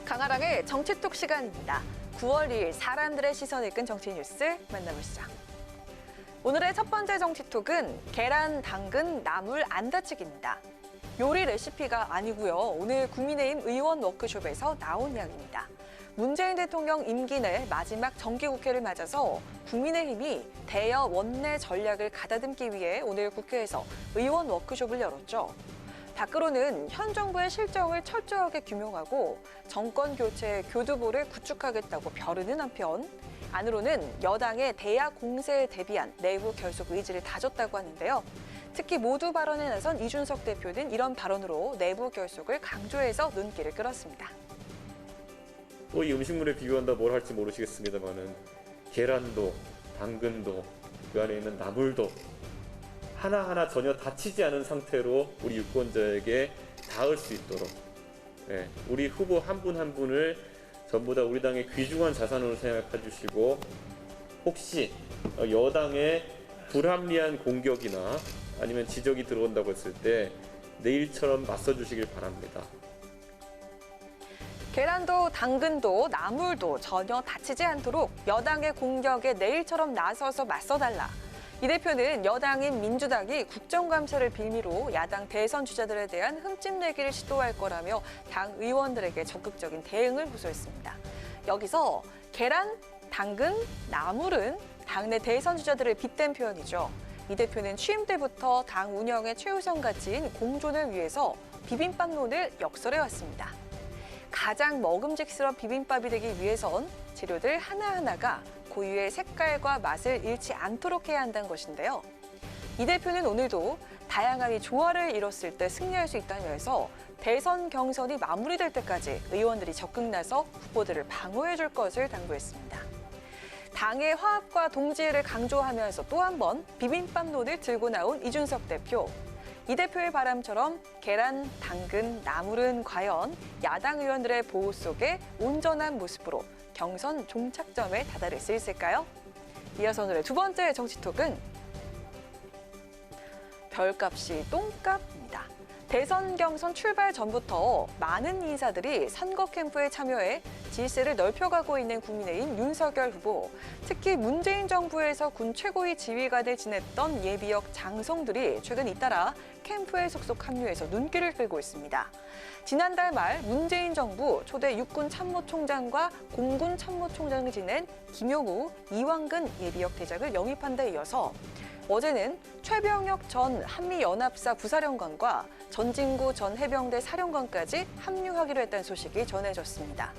강아랑의 정치톡 시간입니다. 9월 2일 사람들의 시선을 이끈 정치 뉴스 만나보시죠. 오늘의 첫 번째 정치톡은 계란, 당근, 나물 안 다치기입니다. 요리 레시피가 아니고요. 오늘 국민의힘 의원 워크숍에서 나온 이야기입니다. 문재인 대통령 임기 내 마지막 정기국회를 맞아서 국민의힘이 대여 원내 전략을 가다듬기 위해 오늘 국회에서 의원 워크숍을 열었죠. 밖으로는 현 정부의 실정을 철저하게 규명하고 정권 교체 교두보를 구축하겠다고 벼르는 한편 안으로는 여당의 대야 공세에 대비한 내부 결속 의지를 다졌다고 하는데요. 특히 모두 발언에 나선 이준석 대표는 이런 발언으로 내부 결속을 강조해서 눈길을 끌었습니다. 또 이 음식물에 비교한다 뭘 할지 모르시겠습니다만은 계란도 당근도 그 안에 있는 나물도 하나하나 전혀 다치지 않은 상태로 우리 유권자에게 닿을 수 있도록 우리 후보 한 분 한 분을 전부 다 우리 당의 귀중한 자산으로 생각해 주시고 혹시 여당의 불합리한 공격이나 아니면 지적이 들어온다고 했을 때 내일처럼 맞서 주시길 바랍니다. 계란도 당근도 나물도 전혀 다치지 않도록 여당의 공격에 내일처럼 나서서 맞서달라. 이 대표는 여당인 민주당이 국정감사를 빌미로 야당 대선 주자들에 대한 흠집내기를 시도할 거라며 당 의원들에게 적극적인 대응을 호소했습니다. 여기서 계란, 당근, 나물은 당내 대선 주자들을 빗댄 표현이죠. 이 대표는 취임 때부터 당 운영의 최우선 가치인 공존을 위해서 비빔밥론을 역설해왔습니다. 가장 먹음직스러운 비빔밥이 되기 위해선 재료들 하나하나가 고유의 색깔과 맛을 잃지 않도록 해야 한다는 것인데요. 이 대표는 오늘도 다양함이 조화를 이뤘을 때 승리할 수 있다면서 대선 경선이 마무리될 때까지 의원들이 적극 나서 후보들을 방어해줄 것을 당부했습니다. 당의 화합과 동지애를 강조하면서 또 한 번 비빔밥론을 들고 나온 이준석 대표. 이 대표의 바람처럼 계란, 당근, 나물은 과연 야당 의원들의 보호 속에 온전한 모습으로 경선 종착점에 다다를 수 있을까요? 이어서 오늘의 두 번째 정치톡은 별값이 똥값입니다. 대선 경선 출발 전부터 많은 인사들이 선거 캠프에 참여해 질세를 넓혀가고 있는 국민의힘 윤석열 후보, 특히 문재인 정부에서 군 최고위 지휘관을 지냈던 예비역 장성들이 최근 잇따라 캠프에 속속 합류해서 눈길을 끌고 있습니다. 지난달 말 문재인 정부 초대 육군 참모총장과 공군 참모총장을 지낸 김용우, 이완근 예비역 대장을 영입한 데 이어서 어제는 최병혁 전 한미연합사 부사령관과 전진구 전 해병대 사령관까지 합류하기로 했다는 소식이 전해졌습니다.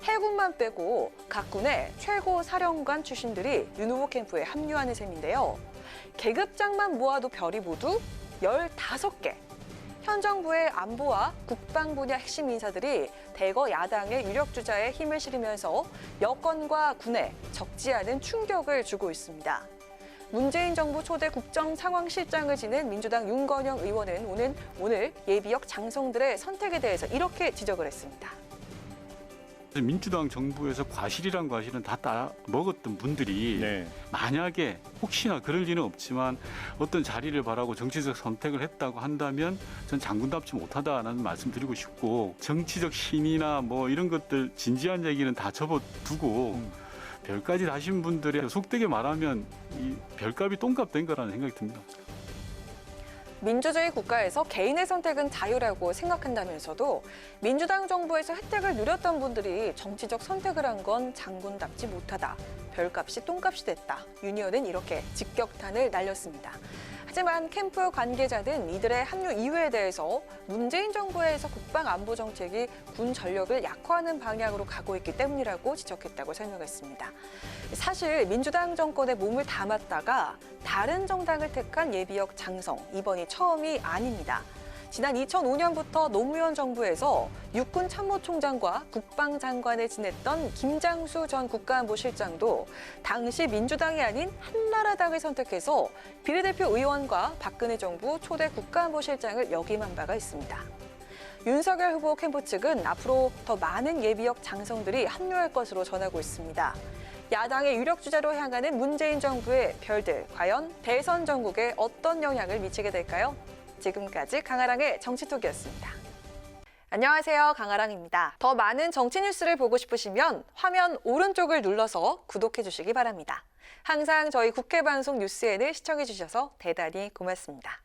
해군만 빼고 각 군의 최고 사령관 출신들이 윤 후보 캠프에 합류하는 셈인데요. 계급장만 모아도 별이 모두 15개. 현 정부의 안보와 국방 분야 핵심 인사들이 대거 야당의 유력 주자에 힘을 실으면서 여권과 군에 적지 않은 충격을 주고 있습니다. 문재인 정부 초대 국정상황실장을 지낸 민주당 윤건영 의원은 오늘 예비역 장성들의 선택에 대해서 이렇게 지적을 했습니다. 민주당 정부에서 과실이란 과실은 다 따먹었던 분들이 만약에 혹시나 그럴 리는 없지만 어떤 자리를 바라고 정치적 선택을 했다고 한다면 전 장군답지 못하다는 말씀 드리고 싶고 정치적 신이나 뭐 이런 것들 진지한 얘기는 다 접어두고 별까지 다신 분들의 속되게 말하면 이 별값이 똥값 된 거라는 생각이 듭니다. 민주주의 국가에서 개인의 선택은 자유라고 생각한다면서도 민주당 정부에서 혜택을 누렸던 분들이 정치적 선택을 한 건 장군답지 못하다. 별값이 똥값이 됐다. 윤 의원은 이렇게 직격탄을 날렸습니다. 하지만 캠프 관계자는 이들의 합류 이유에 대해서 문재인 정부에서 국방 안보 정책이 군 전력을 약화하는 방향으로 가고 있기 때문이라고 지적했다고 설명했습니다. 사실 민주당 정권에 몸을 담았다가 다른 정당을 택한 예비역 장성, 이번이 처음이 아닙니다. 지난 2005년부터 노무현 정부에서 육군 참모총장과 국방장관을 지냈던 김장수 전 국가안보실장도 당시 민주당이 아닌 한나라당을 선택해서 비례대표 의원과 박근혜 정부 초대 국가안보실장을 역임한 바가 있습니다. 윤석열 후보 캠프 측은 앞으로 더 많은 예비역 장성들이 합류할 것으로 전하고 있습니다. 야당의 유력 주자로 향하는 문재인 정부의 별들, 과연 대선 전국에 어떤 영향을 미치게 될까요? 지금까지 강아랑의 정치톡이었습니다. 안녕하세요. 강아랑입니다. 더 많은 정치 뉴스를 보고 싶으시면 화면 오른쪽을 눌러서 구독해 주시기 바랍니다. 항상 저희 국회 방송 뉴스엔을 시청해 주셔서 대단히 고맙습니다.